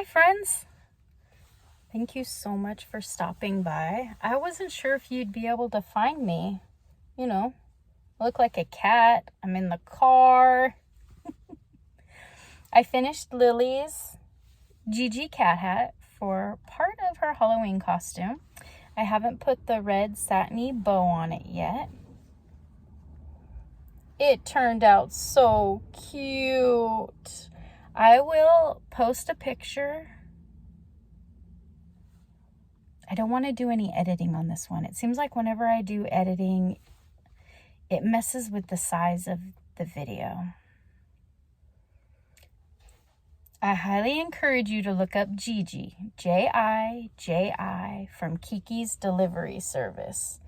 Hi friends! Thank you so much for stopping by. I wasn't sure if you'd be able to find me. You know, I look like a cat. I'm in the car. I finished Lily's Jiji cat hat for part of her Halloween costume. I haven't put the red satiny bow on it yet. It turned out so cute. I will post a picture. I don't want to do any editing on this one. It seems like whenever I do editing, it messes with the size of the video. I highly encourage you to look up Jiji, Jiji, from Kikis delivery service.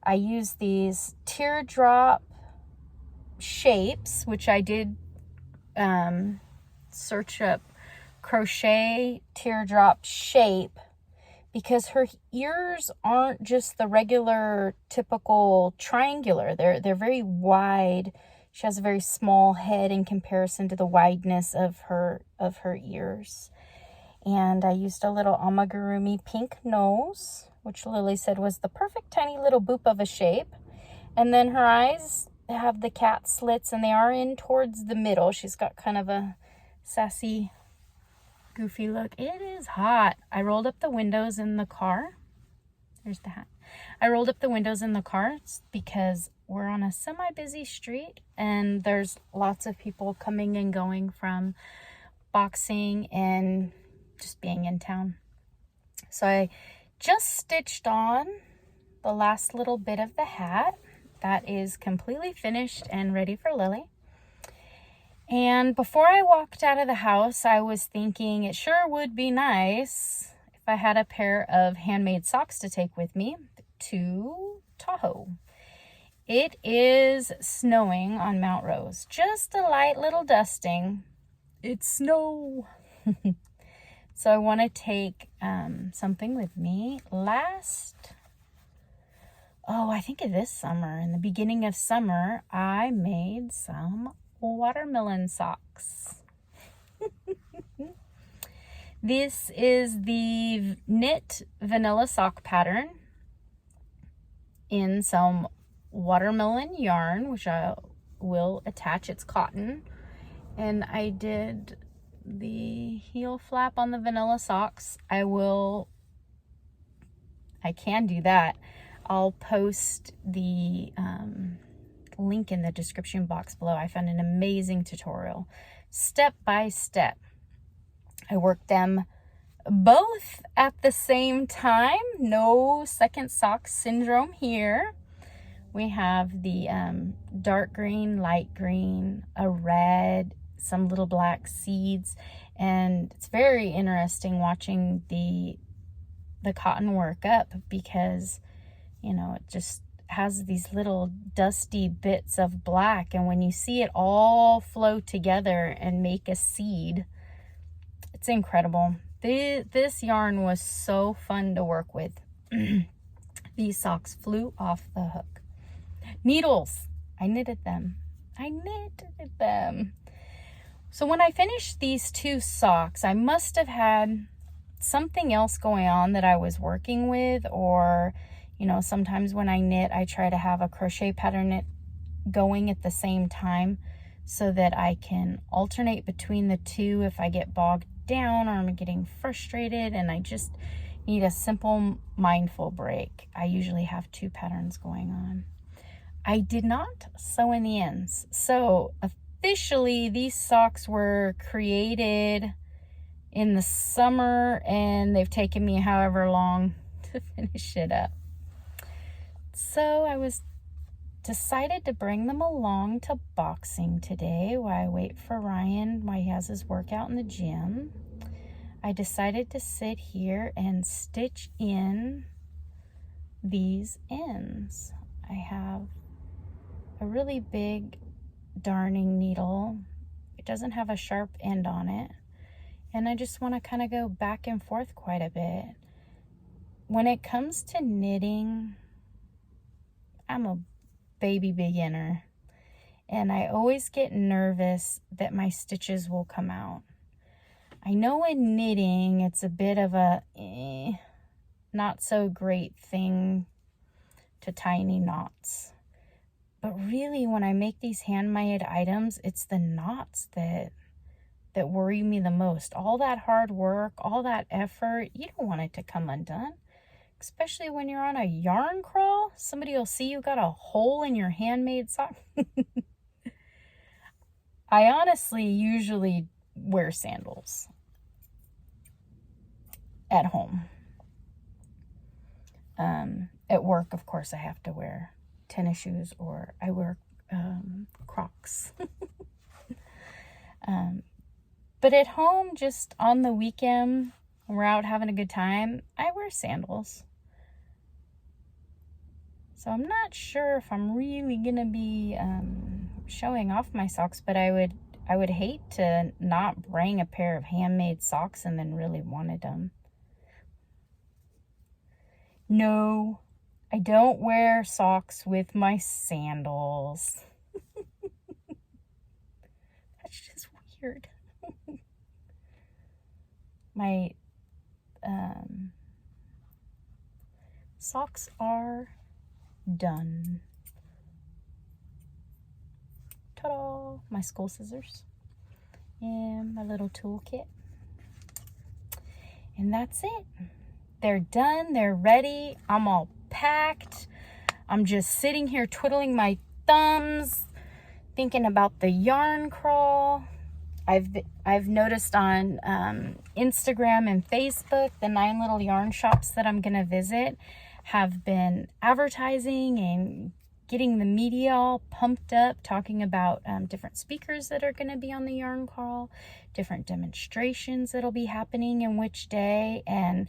I use these teardrop shapes, which I did search up crochet teardrop shape, because her ears aren't just the regular typical triangular. They're very wide. She has a very small head in comparison to the wideness of her ears. And I used a little amigurumi pink nose, which Lily said was the perfect tiny little boop of a shape. And then her eyes have the cat slits, and they are in towards the middle. She's got kind of a sassy, goofy look. It is hot. I rolled up the windows in the car. There's the hat. I rolled up the windows in the car because we're on a semi-busy street and there's lots of people coming and going from boxing and just being in town. So I just stitched on the last little bit of the hat. That is completely finished and ready for Lily. And before I walked out of the house, I was thinking it sure would be nice if I had a pair of handmade socks to take with me to Tahoe. It is snowing on Mount Rose. Just a light little dusting. It's snow. So I want to take something with me. I think this summer, in the beginning of summer, I made some watermelon socks. This is the knit vanilla sock pattern in some watermelon yarn, which I will attach. It's cotton, and I did the heel flap on the vanilla socks. I can do that. I'll post the link in the description box below. I found an amazing tutorial, step by step. I worked them both at the same time. No second sock syndrome here. We have the dark green, light green, a red, some little black seeds, and it's very interesting watching the cotton work up, because it just has these little dusty bits of black, and when you see it all flow together and make a seed, it's incredible. This yarn was so fun to work with. These socks flew off the hook. Needles, I knitted them. So when I finished these two socks, I must have had something else going on that I was working with, or sometimes when I knit, I try to have a crochet pattern going at the same time so that I can alternate between the two if I get bogged down or I'm getting frustrated and I just need a simple mindful break. I usually have two patterns going on. I did not sew in the ends. So officially, these socks were created in the summer, and they've taken me however long to finish it up. So I decided to bring them along to boxing today while I wait for Ryan while he has his workout in the gym. I decided to sit here and stitch in these ends. I have a really big darning needle. It doesn't have a sharp end on it, and I just want to kind of go back and forth quite a bit. When it comes to knitting, I'm a baby beginner, and I always get nervous that my stitches will come out. I know in knitting, it's a bit of a not so great thing to tie any knots. But really, when I make these handmade items, it's the knots that worry me the most. All that hard work, all that effort, you don't want it to come undone. Especially when you're on a yarn crawl. Somebody will see you got a hole in your handmade sock. I honestly usually wear sandals at home. At work, of course, I have to wear tennis shoes, or I wear Crocs. But at home, just on the weekend, when we're out having a good time, I wear sandals. So I'm not sure if I'm really gonna be showing off my socks, but I would hate to not bring a pair of handmade socks and then really wanted them. No, I don't wear socks with my sandals. That's just weird. My socks are done. Ta-da! My school scissors and my little toolkit. And that's it. They're done. They're ready. I'm all packed. I'm just sitting here twiddling my thumbs, thinking about the yarn crawl. I've noticed on Instagram and Facebook, the 9 little yarn shops that I'm gonna visit have been advertising and getting the media all pumped up, talking about different speakers that are going to be on the yarn crawl, different demonstrations that'll be happening and which day, and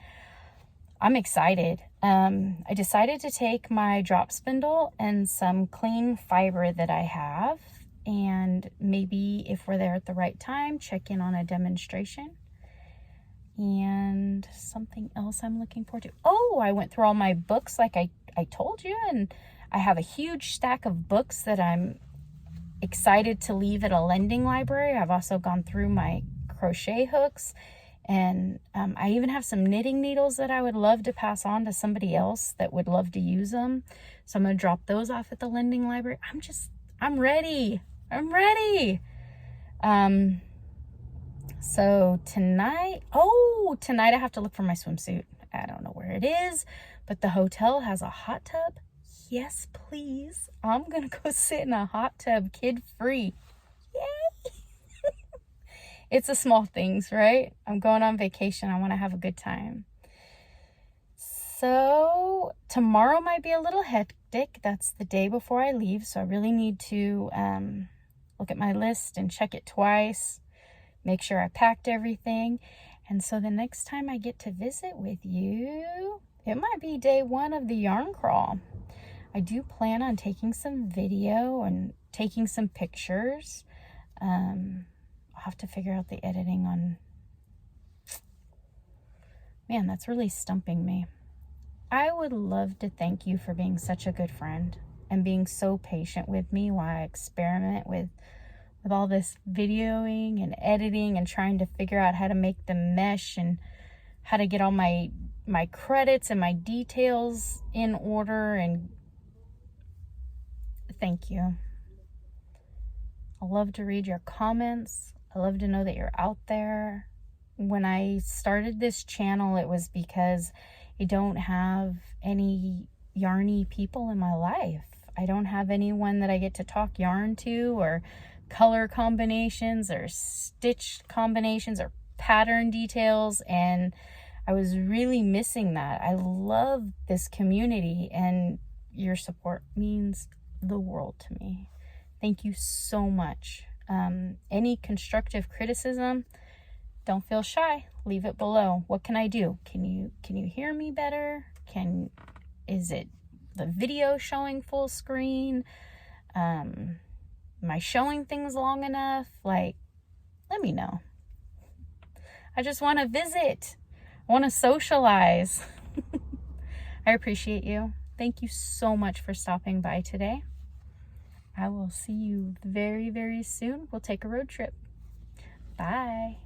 I'm excited. I decided to take my drop spindle and some clean fiber that I have, and maybe if we're there at the right time, check in on a demonstration. And something else I'm looking forward to. Oh, I went through all my books like I told you, and I have a huge stack of books that I'm excited to leave at a lending library. I've also gone through my crochet hooks, and I even have some knitting needles that I would love to pass on to somebody else that would love to use them. So I'm going to drop those off at the lending library. I'm ready. I'm ready. So tonight I have to look for my swimsuit. I don't know where it is, but the hotel has a hot tub. Yes, please. I'm going to go sit in a hot tub kid-free. Yay! It's the small things, right? I'm going on vacation. I want to have a good time. So tomorrow might be a little hectic. That's the day before I leave, so I really need to look at my list and check it twice. Make sure I packed everything. And so the next time I get to visit with you, it might be day 1 of the yarn crawl. I do plan on taking some video and taking some pictures. I'll have to figure out the editing on... Man, that's really stumping me. I would love to thank you for being such a good friend and being so patient with me while I experiment with all this videoing and editing and trying to figure out how to make the mesh and how to get all my credits and my details in order. And thank you. I love to read your comments. I love to know that you're out there. When I started this channel, it was because I don't have any yarny people in my life. I don't have anyone that I get to talk yarn to, or color combinations, or stitch combinations, or pattern details, and I was really missing that. I love this community, and your support means the world to me. Thank you so much. Any constructive criticism, don't feel shy. Leave it below. What can I do? Can you hear me better? Is it the video showing full screen? Am I showing things long enough? Like, let me know. I just want to visit. I want to socialize. I appreciate you. Thank you so much for stopping by today. I will see you very, very soon. We'll take a road trip. Bye.